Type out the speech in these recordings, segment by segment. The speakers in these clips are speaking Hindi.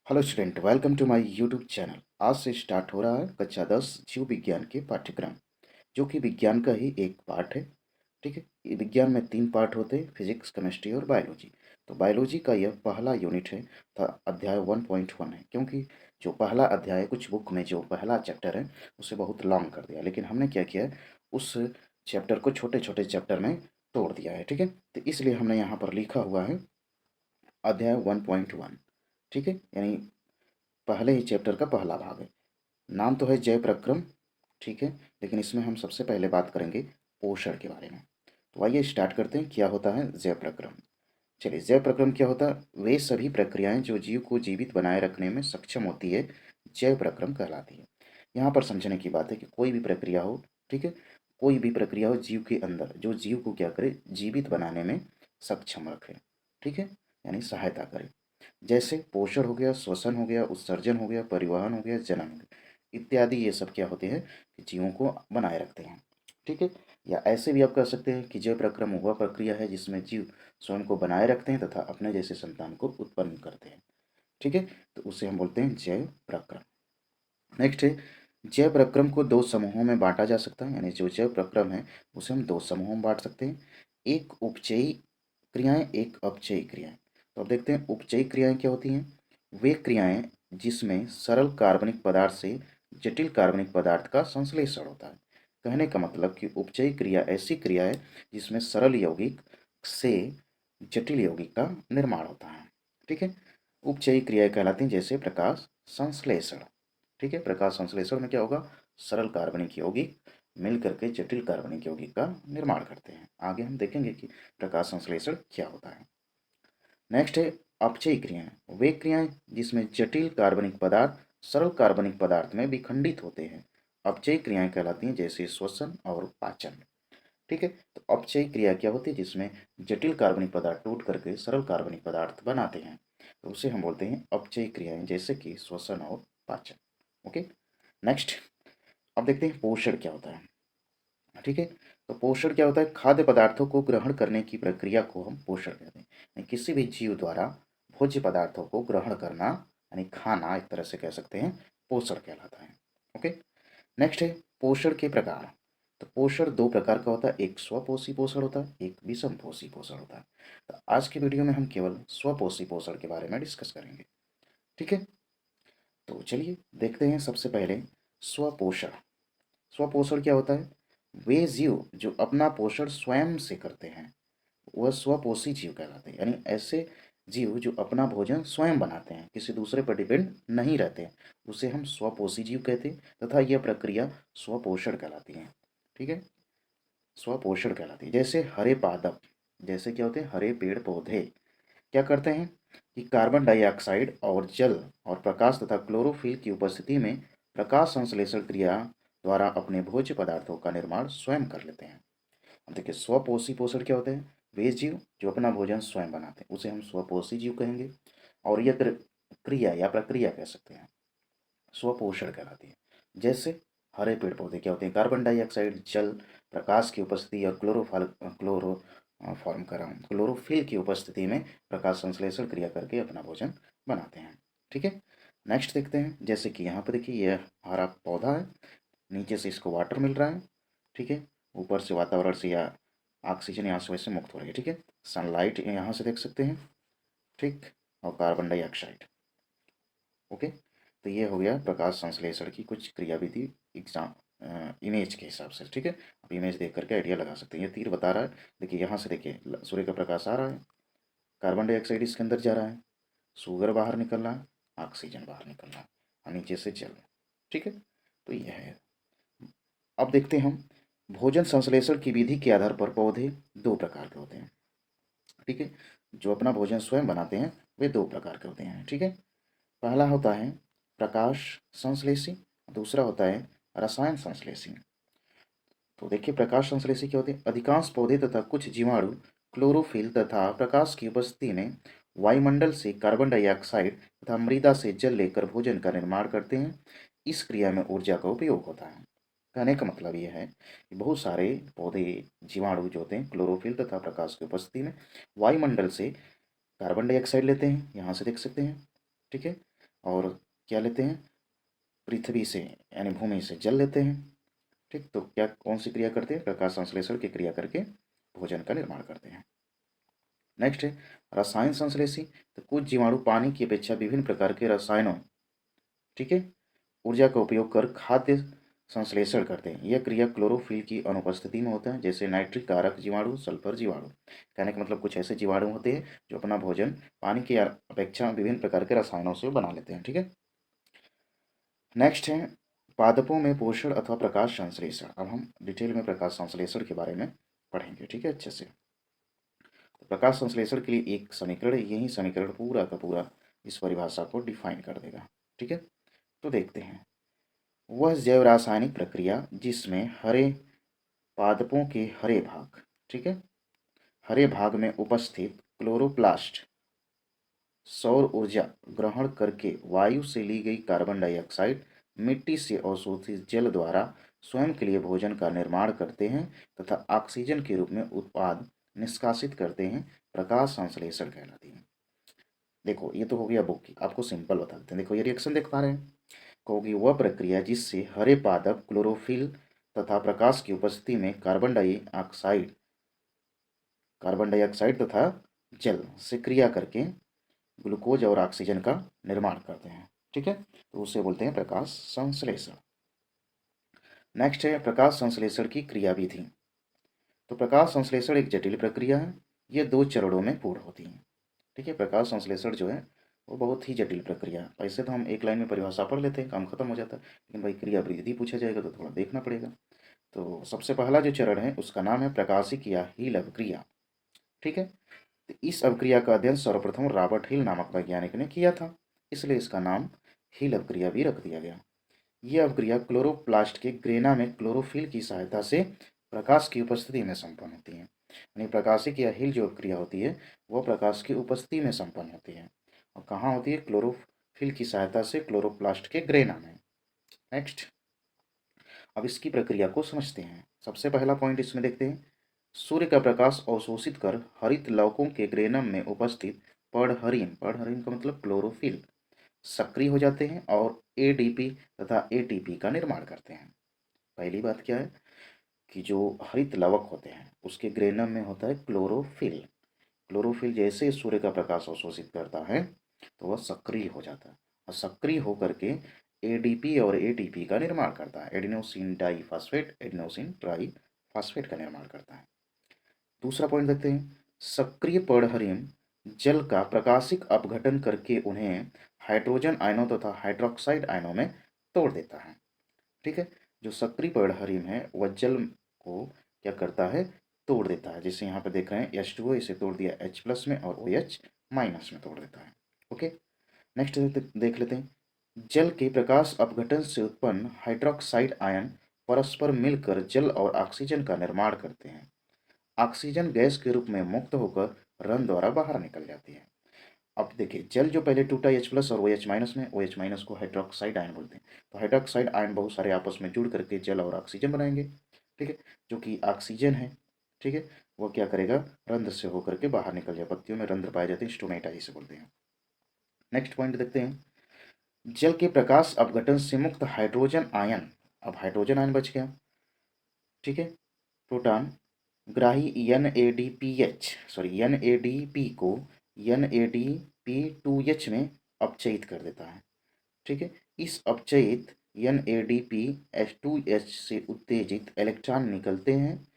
Hello student, welcome to my YouTube channel. आज से स्टार्ट हो रहा है कक्षा 10 जीव विज्ञान के पाठ्यक्रम, जो कि विज्ञान का ही एक पार्ट है। ठीक है, ये विज्ञान में 3 पार्ट होते हैं, फिजिक्स, केमिस्ट्री और बायोलॉजी। तो बायोलॉजी का यह पहला यूनिट है, तो अध्याय 1.1 है। क्योंकि जो पहला अध्याय है, कुछ बुक में जो पहला चैप्टर है उसे बहुत लॉन्ग कर दिया, लेकिन हमने क्या किया है, उस चैप्टर को छोटे छोटे चैप्टर में तोड़ दिया है। ठीक है, तो इसलिए हमने यहाँ पर लिखा हुआ है अध्याय 1.1। ठीक है, यानी पहले ही चैप्टर का पहला भाग है। नाम तो है जय प्रक्रम। ठीक है, लेकिन इसमें हम सबसे पहले बात करेंगे पोषण के बारे में। तो आइए स्टार्ट करते हैं, क्या होता है जय प्रक्रम। चलिए, जय प्रक्रम क्या होता है? वे सभी प्रक्रियाएं जो जीव को जीवित बनाए रखने में सक्षम होती है, जय प्रक्रम कहलाती है। यहाँ पर समझने की बात है कि कोई भी प्रक्रिया हो, ठीक है, कोई भी प्रक्रिया हो जीव के अंदर, जो जीव को क्या करे, जीवित बनाने में सक्षम रखे। ठीक है, यानी सहायता करे। जैसे पोषण हो गया, श्वसन हो गया, उत्सर्जन हो गया, परिवहन हो गया, जनन हो गया इत्यादि। ये सब क्या होते हैं कि जीवों को बनाए रखते हैं। ठीक है, या ऐसे भी आप कह सकते हैं कि जय प्रक्रम वह प्रक्रिया है जिसमें जीव स्वयं को बनाए रखते हैं तथा अपने जैसे संतान को उत्पन्न करते हैं। ठीक है, तो उसे हम बोलते हैं जय प्रक्रम। नेक्स्ट है, जय प्रक्रम को दो समूहों में बांटा जा सकता है। यानी जो जय प्रक्रम है उसे हम दो समूहों में बांट सकते हैं। एक उपचयी क्रियाएं, एक अपचयी क्रियाएं। तो अब देखते हैं उपचयी क्रियाएं क्या होती हैं। वे क्रियाएं जिसमें सरल कार्बनिक पदार्थ से जटिल कार्बनिक पदार्थ का संश्लेषण होता है। कहने का मतलब कि उपचयी क्रिया ऐसी क्रिया है जिसमें सरल यौगिक से जटिल यौगिक का निर्माण होता है। ठीक है, उपचयी क्रियाएं कहलाती हैं, जैसे प्रकाश संश्लेषण। ठीक है, प्रकाश संश्लेषण में क्या होगा, सरल कार्बनिक यौगिक मिल करके जटिल कार्बनिक यौगिक का निर्माण करते हैं। आगे हम देखेंगे कि प्रकाश संश्लेषण क्या होता है। नेक्स्ट है अपचयी क्रियाएं। वे क्रियाएं जिसमें जटिल कार्बनिक पदार्थ सरल कार्बनिक पदार्थ में विखंडित होते हैं, अपचयी क्रियाएं कहलाती हैं, जैसे श्वसन और पाचन। ठीक है, तो अपचयी क्रिया क्या होती है, जिसमें जटिल कार्बनिक पदार्थ टूट करके सरल कार्बनिक पदार्थ बनाते हैं, तो उसे हम बोलते हैं अपचयी क्रियाएं, जैसे कि श्वसन और पाचन। ओके, नेक्स्ट अब देखते हैं पोषण क्या होता है। ठीक है, तो पोषण क्या होता है, खाद्य पदार्थों को ग्रहण करने की प्रक्रिया को हम पोषण कहते हैं। यानी किसी भी जीव द्वारा भोज्य पदार्थों को ग्रहण करना, यानी खाना, एक तरह से कह सकते हैं पोषण कहलाता है। ओके, नेक्स्ट है पोषण के प्रकार। तो पोषण दो प्रकार का होता है, एक स्वपोषी पोषण होता है, एक विषम पोषी पोषण होता है। तो आज के वीडियो में हम केवल स्वपोषी पोषण के बारे में डिस्कस करेंगे। ठीक है, तो चलिए देखते हैं सबसे पहले स्वपोषण। स्वपोषण क्या होता है, वे जीव जो अपना पोषण स्वयं से करते हैं वह स्वपोषी जीव कहलाते हैं। यानी ऐसे जीव जो अपना भोजन स्वयं बनाते हैं, किसी दूसरे पर डिपेंड नहीं रहते हैं, उसे हम स्वपोषी जीव कहते हैं, तथा यह प्रक्रिया स्वपोषण कहलाती है। ठीक है, स्वपोषण कहलाती है। जैसे हरे पादप, जैसे क्या होते हैं, हरे पेड़ पौधे क्या करते हैं कि कार्बन डाइऑक्साइड और जल और प्रकाश तथा क्लोरोफिल की उपस्थिति में प्रकाश संश्लेषण क्रिया द्वारा अपने भोज्य पदार्थों का निर्माण स्वयं कर लेते हैं। अब देखिए, स्वपोषी पोषण क्या होते हैं, वे जीव जो अपना भोजन स्वयं बनाते हैं उसे हम स्वपोषी जीव कहेंगे। और यह क्रिया या प्रक्रिया कह सकते हैं स्वपोषण कहलाती है। जैसे हरे पेड़ पौधे क्या होते हैं, कार्बन डाइऑक्साइड, जल, प्रकाश की उपस्थिति और क्लोरो फॉर्म कर रहा हूँ, क्लोरोफिल की उपस्थिति में प्रकाश संश्लेषण क्रिया करके अपना भोजन बनाते हैं। ठीक है, नेक्स्ट देखते हैं। जैसे कि यहाँ पर देखिए, यह हरा पौधा है, नीचे से इसको वाटर मिल रहा है। ठीक है, ऊपर से वातावरण से या ऑक्सीजन यहाँ से वैसे मुक्त हो रही है। ठीक है, सनलाइट यहाँ से देख सकते हैं। ठीक, और कार्बन डाइऑक्साइड। ओके, तो ये हो गया प्रकाश संश्लेषण की कुछ क्रियाविधि एग्जाम इमेज के हिसाब से। ठीक है, आप इमेज देख करके आइडिया लगा सकते हैं। ये तीर बता रहा है, देखिए यहाँ से देखिए सूर्य का प्रकाश आ रहा है, कार्बन डाइऑक्साइड इसके अंदर जा रहा है, शुगर बाहर निकल रहा है, ऑक्सीजन बाहर निकल रहा है, और नीचे से जल। ठीक है, तो यह है। अब देखते हैं हम भोजन संश्लेषण की विधि के आधार पर पौधे दो प्रकार के होते हैं। ठीक है, जो अपना भोजन स्वयं बनाते हैं वे दो प्रकार के होते हैं। ठीक है, पहला होता है प्रकाश संश्लेषी, दूसरा होता है रसायन संश्लेषी। तो देखिए, प्रकाश संश्लेषी क्या होते हैं, अधिकांश पौधे तथा कुछ जीवाणु क्लोरोफिल तथा प्रकाश की उपस्थिति में वायुमंडल से कार्बन डाइऑक्साइड तथा मृदा से जल लेकर भोजन का निर्माण करते हैं। इस क्रिया में ऊर्जा का उपयोग होता है। कहने का मतलब यह है कि बहुत सारे पौधे, जीवाणु जो होते हैं, क्लोरोफिल तथा प्रकाश की उपस्थिति में वायुमंडल से कार्बन डाइऑक्साइड लेते हैं, यहाँ से देख सकते हैं। ठीक है, और क्या लेते हैं, पृथ्वी से यानी भूमि से जल लेते हैं। ठीक, तो क्या कौन सी क्रिया करते हैं, प्रकाश संश्लेषण की क्रिया करके भोजन का निर्माण करते हैं। नेक्स्ट है रसायन संश्लेषी। तो कुछ जीवाणु पानी की अपेक्षा विभिन्न प्रकार के रसायनों, ठीक है, ऊर्जा का उपयोग कर खाद्य संश्लेषण करते हैं। यह क्रिया क्लोरोफिल की अनुपस्थिति में होता है, जैसे नाइट्रिक कारक जीवाणु, सल्फर जीवाणु। कहने का मतलब कुछ ऐसे जीवाणु होते हैं जो अपना भोजन पानी की अपेक्षा विभिन्न प्रकार के रसायनों से बना लेते हैं। ठीक है, नेक्स्ट है पादपों में पोषण अथवा प्रकाश संश्लेषण। अब हम डिटेल में प्रकाश संश्लेषण के बारे में पढ़ेंगे। ठीक है, अच्छे से। तो प्रकाश संश्लेषण के लिए एक समीकरण है, यही समीकरण पूरा का पूरा इस परिभाषा को डिफाइन कर देगा। ठीक है, तो देखते हैं। वह जैव रासायनिक प्रक्रिया जिसमें हरे पादपों के हरे भाग, ठीक है, हरे भाग में उपस्थित क्लोरोप्लास्ट सौर ऊर्जा ग्रहण करके वायु से ली गई कार्बन डाइऑक्साइड मिट्टी से अवशोषित जल द्वारा स्वयं के लिए भोजन का निर्माण करते हैं तथा ऑक्सीजन के रूप में उत्पाद निष्कासित करते हैं, प्रकाश संश्लेषण कहलाती है। देखो ये तो हो गया बुक की, आपको सिंपल बता देते हैं। देखो ये रिएक्शन देख पा रहे हैं, होगी वह प्रक्रिया जिससे हरे पादप क्लोरोफिल तथा प्रकाश की उपस्थिति में कार्बन डाइऑक्साइड तथा जल से क्रिया करके ग्लूकोज और ऑक्सीजन का निर्माण करते हैं। ठीक है, तो उसे बोलते हैं प्रकाश संश्लेषण। नेक्स्ट है प्रकाश संश्लेषण की क्रियाविधि। तो प्रकाश संश्लेषण एक जटिल प्रक्रिया है, ये 2 चरणों में पूर्ण होती है। ठीक है, प्रकाश संश्लेषण जो है वो बहुत ही जटिल प्रक्रिया है। वैसे तो हम एक लाइन में परिभाषा पढ़ लेते हैं, काम खत्म हो जाता है, लेकिन भाई क्रियाविधि पूछा जाएगा तो थोड़ा देखना पड़ेगा। तो सबसे पहला जो चरण है उसका नाम है प्राकाशिक या हील अभिक्रिया। ठीक है, तो इस अभिक्रिया का अध्ययन सर्वप्रथम रॉबर्ट हिल नामक वैज्ञानिक ने किया था, इसलिए इसका नाम हिल अभिक्रिया भी रख दिया गया। यह अभिक्रिया क्लोरोप्लास्ट के ग्रेना में क्लोरोफिल की सहायता से प्रकाश की उपस्थिति में संपन्न होती है। यानी प्रकाशिक या हिल जो अभिक्रिया होती है वह प्रकाश की उपस्थिति में संपन्न होती है। और कहाँ होती है, क्लोरोफिल की सहायता से क्लोरोप्लास्ट के ग्रेना में। नेक्स्ट, अब इसकी प्रक्रिया को समझते हैं। सबसे पहला पॉइंट इसमें देखते हैं, सूर्य का प्रकाश अवशोषित कर हरित लवकों के ग्रेनम में उपस्थित पर्णहरिन, पर्णहरिन का मतलब क्लोरोफिल, सक्रिय हो जाते हैं और एडीपी तथा एटीपी का निर्माण करते हैं। पहली बात क्या है कि जो हरित लवक होते हैं उसके ग्रेनम में होता है क्लोरोफिल। क्लोरोफिल जैसे सूर्य का प्रकाश अवशोषित करता है तो वह सक्रिय हो जाता है और सक्रिय होकर के एडीपी और एटीपी का निर्माण करता है, एडिनोसिन डाइफॉस्फेट, एडिनोसिन ट्राइफॉस्फेट का निर्माण करता है। दूसरा पॉइंट देखते हैं, सक्रिय पर्णहरिन जल का प्रकाशिक अपघटन करके उन्हें हाइड्रोजन आयनों तथा हाइड्रोक्साइड आयनों में तोड़ देता है। ठीक है, जो सक्रिय पर्णहरिन है वह जल को क्या करता है, तोड़ देता है। जैसे यहाँ पे देख रहे हैं H2O, इसे तोड़ दिया H+ में और OH- में तोड़ देता है। ओके, नेक्स्ट देख लेते हैं, जल के प्रकाश अपघटन से उत्पन्न हाइड्रोक्साइड आयन परस्पर मिलकर जल और ऑक्सीजन का निर्माण करते हैं। ऑक्सीजन गैस के रूप में मुक्त होकर रन द्वारा बाहर निकल जाती है। अब देखिए जल जो पहले टूटा H+ और OH- में, OH- को हाइड्रोक्साइड आयन बोलते हैं। तो हाइड्रोक्साइड आयन बहुत सारे आपस में जुड़ करके जल और ऑक्सीजन बनाएंगे। ठीक है, जो कि ऑक्सीजन है, ठीक है, वो क्या करेगा, रंध्र से होकर के बाहर निकल जाए। पत्तियों में रंध्र पाए जाते हैं, स्टोमेटा जिसे बोलते हैं। नेक्स्ट पॉइंट देखते हैं, जल के प्रकाश अपघटन से मुक्त हाइड्रोजन आयन, अब हाइड्रोजन आयन बच गया, ठीक है, प्रोटॉन ग्राही NADPH को NADP2H में अपचयित कर देता है। ठीक है, इस अपचयित NADPH2H से उत्तेजित इलेक्ट्रॉन निकलते हैं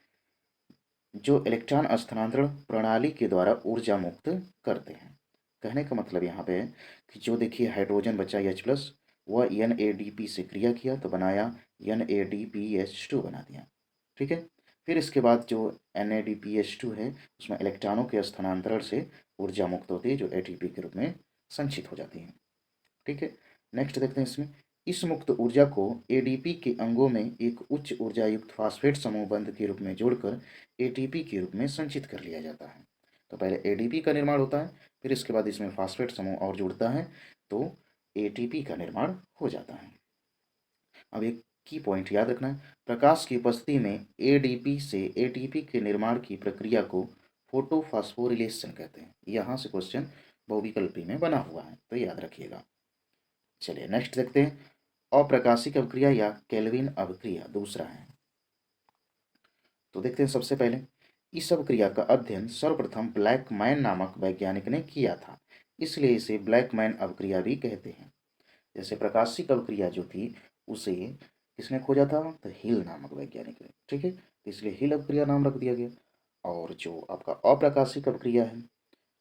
जो इलेक्ट्रॉन स्थानांतरण प्रणाली के द्वारा ऊर्जा मुक्त करते हैं। कहने का मतलब यहाँ पे है कि जो देखिए हाइड्रोजन बचा H+, वह NADP से क्रिया किया तो बनाया NADPH2 बना दिया। ठीक है, फिर इसके बाद जो NADPH2 है उसमें इलेक्ट्रॉनों के स्थानांतरण से ऊर्जा मुक्त होती है जो ATP के रूप में संचित हो जाती है। ठीक है, नेक्स्ट देखते हैं इसमें, इस मुक्त ऊर्जा को एडीपी के अंगों में एक उच्च ऊर्जा युक्त फास्फेट समूह बंध के रूप में जोड़कर एटीपी के रूप में संचित कर लिया जाता है। तो पहले एडीपी का निर्माण होता है, फिर इसके बाद इसमें फास्फेट समूह और जुड़ता है तो एटीपी का निर्माण हो जाता है। अब एक की पॉइंट याद रखना है, प्रकाश की उपस्थिति में एडीपी से एटीपी के निर्माण की प्रक्रिया को फोटोफॉस्फोरिलेशन कहते हैं। यहाँ से क्वेश्चन बहुविकल्पी में बना हुआ है तो याद रखिएगा। चलिए नेक्स्ट देखते हैं, अप्रकाशिक अभिक्रिया या केल्विन अभिक्रिया दूसरा है। तो देखते हैं सबसे पहले, इस अभिक्रिया का अध्ययन सर्वप्रथम ब्लैकमैन नामक वैज्ञानिक ने किया था, इसलिए इसे ब्लैकमैन अभिक्रिया भी कहते हैं। जैसे प्रकाशिक अभिक्रिया जो थी उसे किसने खोजा था, तो हिल नामक वैज्ञानिक ने, ठीक है, तो इसलिए हिल अभिक्रिया नाम रख दिया गया। और जो आपका अप्रकाशिक अभिक्रिया है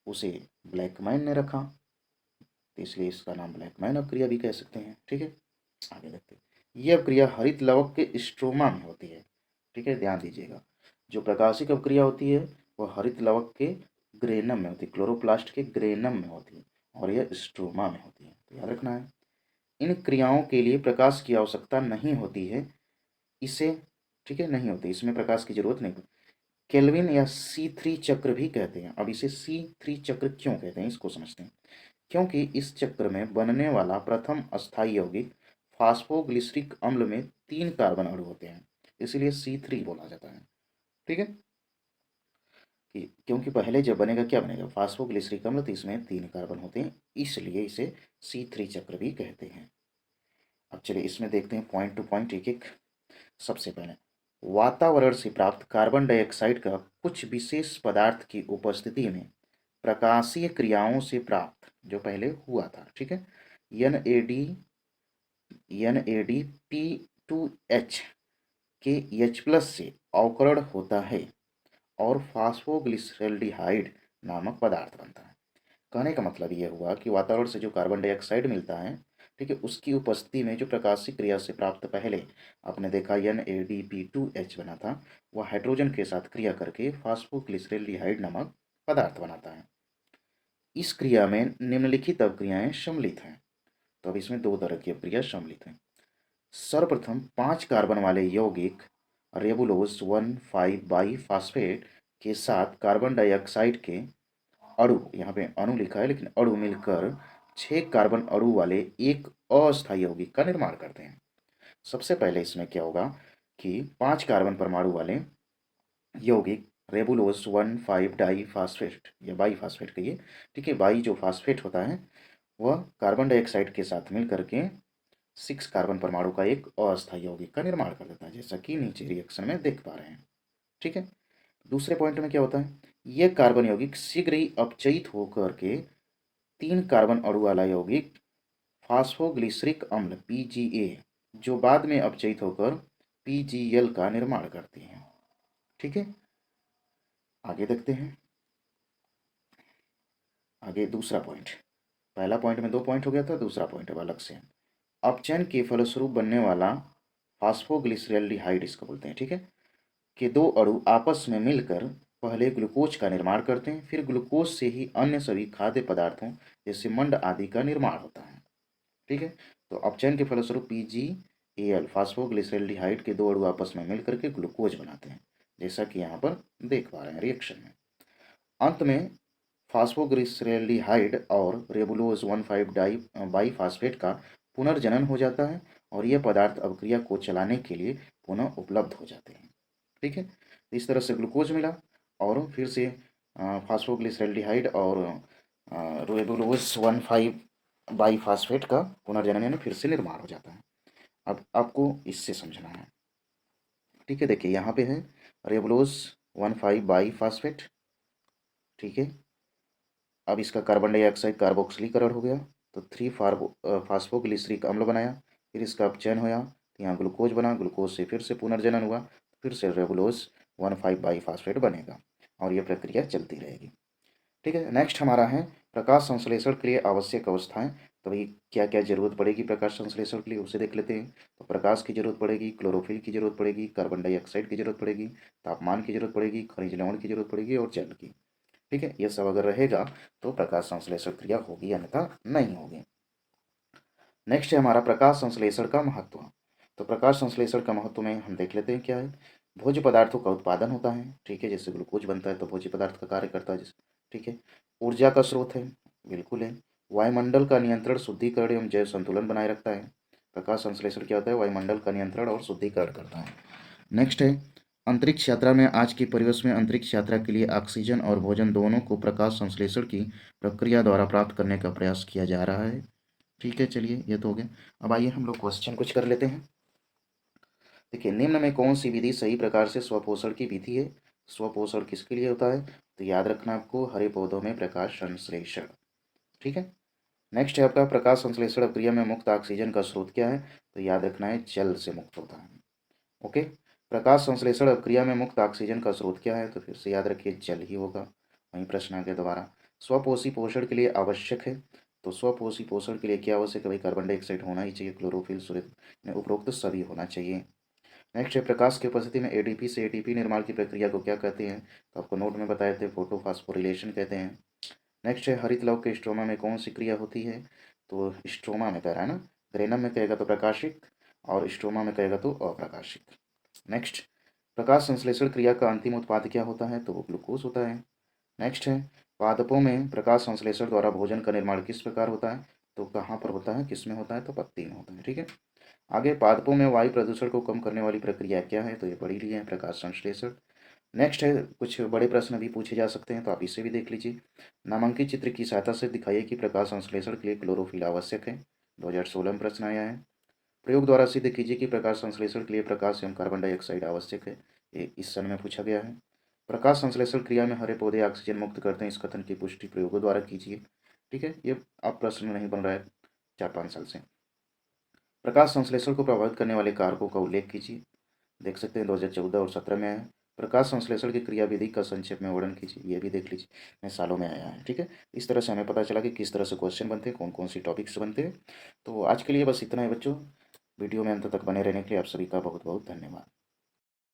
उसे ब्लैकमैन ने रखा, तो इसलिए इसका नाम ब्लैकमैन अभिक्रिया भी कह सकते हैं, ठीक है। आगे देखते हैं, ये अभिक्रिया हरित लवक के स्ट्रोमा में होती है, ठीक है, ध्यान दीजिएगा। जो प्रकाशिक अभिक्रिया होती है वह हरित लवक के ग्रेनम में होती है, क्लोरोप्लास्ट के ग्रेनम में होती है, और यह स्ट्रोमा में होती है, तो याद रखना है। इन क्रियाओं के लिए प्रकाश की आवश्यकता नहीं होती है, इसे, ठीक है, नहीं होती, इसमें प्रकाश की जरूरत नहीं। केल्विन या C3 चक्र भी कहते हैं। अब इसे C3 चक्र क्यों कहते हैं इसको समझते हैं। क्योंकि इस चक्र में बनने वाला प्रथम अस्थायी यौगिक फास्फोग्लिसरिक अम्ल में 3 कार्बन अणु होते हैं, इसलिए C3 बोला जाता है, ठीक है। क्योंकि पहले जब बनेगा क्या बनेगा, फास्फोग्लिसरिक अम्ल, तो इसमें 3 कार्बन होते हैं, इसलिए इसे C3 चक्र भी कहते हैं। अब चलिए इसमें देखते हैं पॉइंट टू पॉइंट एक एक। सबसे पहले, वातावरण से प्राप्त कार्बन डाइऑक्साइड का कुछ विशेष पदार्थ की उपस्थिति में प्रकाशीय क्रियाओं से प्राप्त जो पहले हुआ था, ठीक है, NADP2H के H+ से अवकरण होता है और फास्फोग्लिसरल्डिहाइड नामक पदार्थ बनता है। कहने का मतलब ये हुआ कि वातावरण से जो कार्बन डाइऑक्साइड मिलता है, ठीक है, उसकी उपस्थिति में जो प्रकाशीय क्रिया से प्राप्त पहले आपने देखा NADP2H बना था, वह हाइड्रोजन के साथ क्रिया करके फास्फोग्लिसरल्डिहाइड नामक पदार्थ बनाता है। इस क्रिया में निम्नलिखित अभिक्रियाएं सम्मिलित हैं। तो अब इसमें 2 तरह की अभिक्रिया सम्मिलित हैं। सर्वप्रथम 5 कार्बन वाले यौगिक रेबुलोज 1,5 बाईफास्फेट के साथ कार्बन डाइऑक्साइड के अणु, यहाँ पे अणु लिखा है लेकिन अणु मिलकर 6 कार्बन अणु वाले एक अस्थायी यौगिक का निर्माण करते हैं। सबसे पहले इसमें क्या होगा कि 5 कार्बन परमाणु वाले यौगिक रेबुलोज 1,5 डाईफास्फेट या बाईफास्फेट कहिए, ठीक है, बाई जो फास्फेट होता है वह कार्बन डाइऑक्साइड के साथ मिल करके 6 कार्बन परमाणु का एक अस्थायी यौगिक का निर्माण कर देता है, जैसा कि नीचे रिएक्शन में देख पा रहे हैं, ठीक है। दूसरे पॉइंट में क्या होता है, यह कार्बन यौगिक शीघ्र ही अपचयित होकर के 3 कार्बन अणु वाला यौगिक फास्फोग्लिसरिक अम्ल PGA जो बाद में अपचयित होकर PGL का निर्माण करती हैं, ठीक है। आगे देखते हैं, आगे दूसरा पॉइंट, पहला पॉइंट में 2 पॉइंट हो गया था, दूसरा पॉइंट अब अलग से, अपचयन के फलस्वरूप बनने वाला फास्फोग्लिसरल्डिहाइड इसको बोलते हैं, ठीक है, के 2 अणु आपस में मिलकर पहले ग्लूकोज का निर्माण करते हैं, फिर ग्लूकोज से ही अन्य सभी खाद्य पदार्थों जैसे मंड आदि का निर्माण होता है, ठीक है। तो अपचयन के फलस्वरूप PGAL फास्फोग्लिसरल्डिहाइड के 2 अणु आपस में मिलकर के ग्लूकोज बनाते हैं, जैसा कि यहाँ पर देख पा रहे हैं रिएक्शन में। अंत में फास्फोग्लिसरल्डिहाइड और रेबुलोज 1,5 डाई बाईफास्फेट का पुनर्जनन हो जाता है और यह पदार्थ अभिक्रिया को चलाने के लिए पुनः उपलब्ध हो जाते हैं, ठीक है। इस तरह से ग्लूकोज मिला और फिर से फास्फोग्लिसरल्डिहाइड और रेबुलोज 1,5 बाईफास्फेट का पुनर्जनन यानी फिर से निर्माण हो जाता है। अब आपको इससे समझना है, ठीक है। देखिए यहाँ पे है रेबुलोज 1,5 बाईफास्फेट, ठीक है। अब इसका कार्बन डाइऑक्साइड कार्बोक्सिलीकरण हो गया तो 3 फास्फोग्लिसरिक अम्ल बनाया, फिर इसका अपचयन होया तो यहाँ ग्लूकोज बना, ग्लूकोज से फिर से पुनर्जनन हुआ, फिर से रेबुलोज 1,5 बाईफास्फेट बनेगा और ये प्रक्रिया चलती रहेगी, ठीक है। नेक्स्ट हमारा है प्रकाश संश्लेषण के लिए आवश्यक अवस्थाएं। तो भाई क्या क्या जरूरत पड़ेगी प्रकाश संश्लेषण के लिए उसे देख लेते हैं। तो प्रकाश की जरूरत पड़ेगी, क्लोरोफिल की जरूरत पड़ेगी, कार्बन डाइऑक्साइड की जरूरत पड़ेगी, तापमान की जरूरत पड़ेगी, खनिज लवण की जरूरत पड़ेगी और जल की, ठीक है। ये सब अगर रहेगा तो प्रकाश संश्लेषण क्रिया होगी अन्यथा नहीं होगी। नेक्स्ट है हमारा प्रकाश संश्लेषण का महत्व। तो प्रकाश संश्लेषण का महत्व में हम देख लेते हैं क्या है। भोज्य पदार्थों का उत्पादन होता है, ठीक है, जैसे ग्लूकोज बनता है तो भोज्य पदार्थ का कार्य करता है जैसे, ठीक है। ऊर्जा का स्रोत है, बिल्कुल है। वायुमंडल का नियंत्रण, शुद्धिकरण एवं जैव संतुलन बनाए रखता है। प्रकाश संश्लेषण क्या होता है, वायुमंडल का नियंत्रण और शुद्धिकरण करता है। नेक्स्ट है अंतरिक्ष यात्रा में। आज के परिवेश में अंतरिक्ष यात्रा के लिए ऑक्सीजन और भोजन दोनों को प्रकाश संश्लेषण की प्रक्रिया द्वारा प्राप्त करने का प्रयास किया जा रहा है। ठीक है, चलिए ये तो हो गया। अब आइए हम लोग क्वेश्चन कुछ कर लेते हैं। देखिए, निम्न में कौन सी विधि सही प्रकार से स्वपोषण की विधि है? स्वपोषण किसके लिए होता है? तो याद रखना आपको, हरे पौधों में प्रकाश संश्लेषण। ठीक है। नेक्स्ट है आपका, प्रकाश संश्लेषण अभिक्रिया में मुक्त ऑक्सीजन का स्रोत क्या है? तो याद रखना है, जल से मुक्त होता है। ओके। प्रकाश संश्लेषण अभिक्रिया में मुक्त ऑक्सीजन का स्रोत क्या है? तो फिर से याद रखिए, जल ही होगा। वहीं प्रश्न आ गया दोबारा, स्वपोषी पोषण के लिए आवश्यक है। तो स्वपोषी पोषण के लिए क्या आवश्यक है भाई? कार्बन डाइऑक्साइड होना ही चाहिए, क्लोरोफिल, सूर्य में उपरोक्त सभी होना चाहिए। नेक्स्ट है, प्रकाश की उपस्थिति में एडीपी से एटीपी निर्माण की प्रक्रिया को क्या कहते हैं? तो आपको नोट में बताए थे, फोटोफॉस्फोरिलेशन कहते हैं। नेक्स्ट है, हरित लव के स्ट्रोमा में कौन सी क्रिया होती है? तो स्ट्रोमा में कह रहा है ना, ग्रेनम में कहेगा तो प्रकाशिक, और स्ट्रोमा में कहेगा तो अप्रकाशिक। नेक्स्ट, प्रकाश संश्लेषण क्रिया का अंतिम उत्पाद क्या होता है? तो वो ग्लूकोज होता है। नेक्स्ट है, पादपों में प्रकाश संश्लेषण द्वारा भोजन का निर्माण किस प्रकार होता है? तो कहाँ पर होता है, किस में होता है? तो पत्ती में होता है। ठीक है। आगे, पादपों में वायु प्रदूषण को कम करने वाली प्रक्रिया क्या है? तो ये पढ़ ही लिए हैं, प्रकाश संश्लेषण। नेक्स्ट है, कुछ बड़े प्रश्न भी पूछे जा सकते हैं, तो आप इसे भी देख लीजिए। नामांकित चित्र की सहायता से दिखाइए कि प्रकाश संश्लेषण के लिए क्लोरोफिल आवश्यक है। 2016 में प्रश्न आया है। प्रयोग द्वारा सिद्ध कीजिए कि प्रकाश संश्लेषण के लिए प्रकाश एवं कार्बन डाइऑक्साइड आवश्यक है। ये इस सन में पूछा गया है। प्रकाश संश्लेषण क्रिया में हरे पौधे ऑक्सीजन मुक्त करते हैं, इस कथन की पुष्टि प्रयोगों द्वारा कीजिए। ठीक है, ये अब प्रश्न नहीं बन रहा है 4-5 साल से। प्रकाश संश्लेषण को प्रभावित करने वाले कारकों का उल्लेख कीजिए। देख सकते हैं 2014 और 17 में आया है। प्रकाश संश्लेषण की क्रिया विधि का संक्षेप में वर्णन कीजिए, ये भी देख लीजिए, मैं सालों में आया है। ठीक है। इस तरह से हमें पता चला कि किस तरह से क्वेश्चन बनते हैं, कौन कौन सी टॉपिक्स बनते हैं। तो आज के लिए बस इतना ही बच्चों। वीडियो में अंत तक बने रहने के लिए आप सभी का बहुत बहुत धन्यवाद।